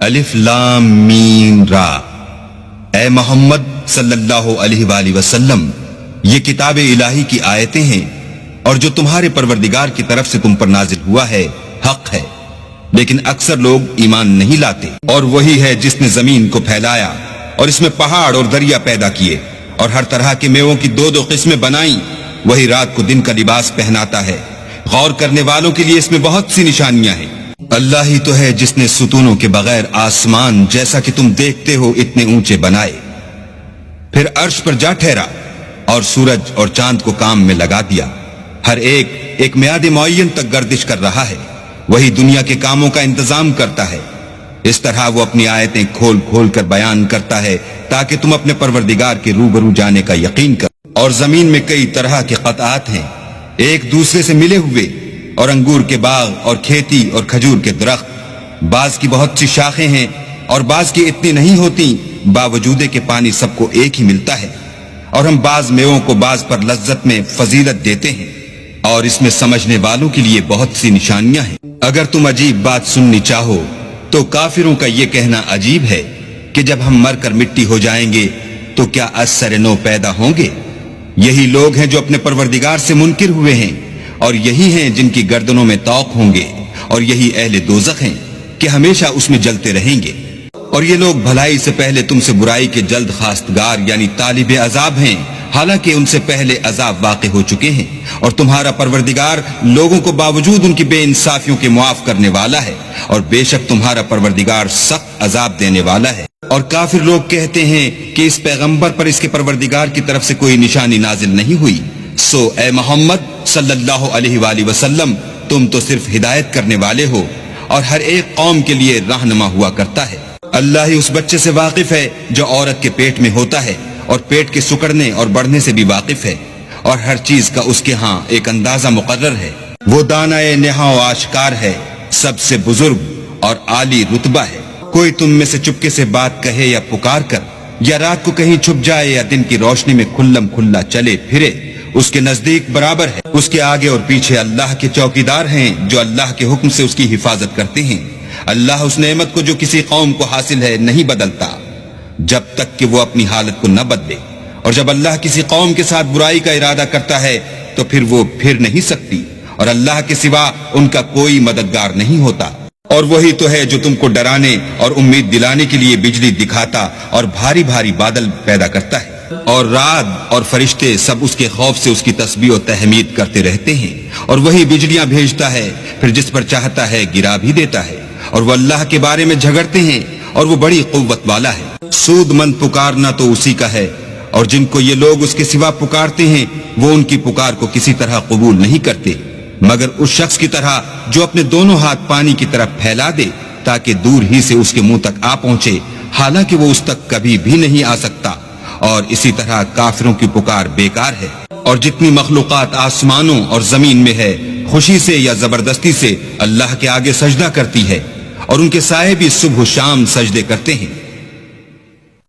الف لام میم را۔ اے محمد صلی اللہ علیہ وآلہ وسلم، یہ کتاب الہی کی آیتیں ہیں، اور جو تمہارے پروردگار کی طرف سے تم پر نازل ہوا ہے حق ہے، لیکن اکثر لوگ ایمان نہیں لاتے۔ اور وہی ہے جس نے زمین کو پھیلایا اور اس میں پہاڑ اور دریا پیدا کیے اور ہر طرح کے میووں کی دو دو قسمیں بنائیں۔ وہی رات کو دن کا لباس پہناتا ہے، غور کرنے والوں کے لیے اس میں بہت سی نشانیاں ہیں۔ اللہ ہی تو ہے جس نے ستونوں کے بغیر آسمان جیسا کہ تم دیکھتے ہو اتنے اونچے بنائے، پھر عرش پر جا ٹھہرا اور سورج اور چاند کو کام میں لگا دیا، ہر ایک میعاد معین تک گردش کر رہا ہے۔ وہی دنیا کے کاموں کا انتظام کرتا ہے، اس طرح وہ اپنی آیتیں کھول کھول کر بیان کرتا ہے تاکہ تم اپنے پروردگار کے روبرو جانے کا یقین کرو۔ اور زمین میں کئی طرح کے قطعات ہیں ایک دوسرے سے ملے ہوئے، اور انگور کے باغ اور کھیتی اور کھجور کے درخت، بعض کی بہت سی شاخیں ہیں اور بعض کی اتنی نہیں ہوتی، باوجود کہ پانی سب کو ایک ہی ملتا ہے۔ اور ہم بعض میووں کو بعض پر لذت میں فضیلت دیتے ہیں، اور اس میں سمجھنے والوں کے لیے بہت سی نشانیاں ہیں۔ اگر تم عجیب بات سننی چاہو تو کافروں کا یہ کہنا عجیب ہے کہ جب ہم مر کر مٹی ہو جائیں گے تو کیا از سر نو پیدا ہوں گے؟ یہی لوگ ہیں جو اپنے پروردگار سے منکر ہوئے ہیں، اور یہی ہیں جن کی گردنوں میں طوق ہوں گے، اور یہی اہل دوزخ ہیں کہ ہمیشہ اس میں جلتے رہیں گے۔ اور یہ لوگ بھلائی سے پہلے تم سے برائی کے جلد خواستگار یعنی طالب عذاب ہیں، حالانکہ ان سے پہلے عذاب واقع ہو چکے ہیں۔ اور تمہارا پروردگار لوگوں کو باوجود ان کی بے انصافیوں کے معاف کرنے والا ہے، اور بے شک تمہارا پروردگار سخت عذاب دینے والا ہے۔ اور کافر لوگ کہتے ہیں کہ اس پیغمبر پر اس کے پروردگار کی طرف سے کوئی نشانی نازل نہیں ہوئی، سو اے محمد صلی اللہ علیہ وآلہ وسلم، تم تو صرف ہدایت کرنے والے ہو، اور ہر ایک قوم کے لیے رہنما ہوا کرتا ہے۔ اللہ ہی اس بچے سے واقف ہے جو عورت کے پیٹ میں ہوتا ہے، اور پیٹ کے سکڑنے اور بڑھنے سے بھی واقف ہے، اور ہر چیز کا اس کے ہاں ایک اندازہ مقرر ہے۔ وہ دانائے نہاں و آشکار ہے، سب سے بزرگ اور عالی رتبہ ہے۔ کوئی تم میں سے چپکے سے بات کہے یا پکار کر، یا رات کو کہیں چھپ جائے یا دن کی روشنی میں کھلم کھلا چلے پھرے، اس کے نزدیک برابر ہے۔ اس کے آگے اور پیچھے اللہ کے چوکیدار ہیں جو اللہ کے حکم سے اس کی حفاظت کرتے ہیں۔ اللہ اس نعمت کو جو کسی قوم کو حاصل ہے نہیں بدلتا جب تک کہ وہ اپنی حالت کو نہ بدلے، اور جب اللہ کسی قوم کے ساتھ برائی کا ارادہ کرتا ہے تو پھر وہ پھر نہیں سکتی، اور اللہ کے سوا ان کا کوئی مددگار نہیں ہوتا۔ اور وہی تو ہے جو تم کو ڈرانے اور امید دلانے کے لیے بجلی دکھاتا اور بھاری بھاری بادل پیدا کرتا ہے، اور رعد اور فرشتے سب اس کے خوف سے اس کی تسبیح و تحمید کرتے رہتے ہیں۔ اور وہی بجلیاں بھیجتا ہے، پھر جس پر چاہتا ہے گرا بھی دیتا ہے، اور وہ اللہ کے بارے میں جھگڑتے ہیں، اور وہ بڑی قوت والا ہے۔ سود مند پکارنا تو اسی کا ہے، اور جن کو یہ لوگ اس کے سوا پکارتے ہیں وہ ان کی پکار کو کسی طرح قبول نہیں کرتے، مگر اس شخص کی طرح جو اپنے دونوں ہاتھ پانی کی طرف پھیلا دے تاکہ دور ہی سے اس کے منہ تک آ پہنچے، حالانکہ وہ اس تک کبھی بھی نہیں آ سکتا۔ اور اسی طرح کافروں کی پکار بیکار ہے۔ اور جتنی مخلوقات آسمانوں اور زمین میں ہے، خوشی سے یا زبردستی سے اللہ کے آگے سجدہ کرتی ہے، اور ان کے سائے بھی صبح و شام سجدے کرتے ہیں۔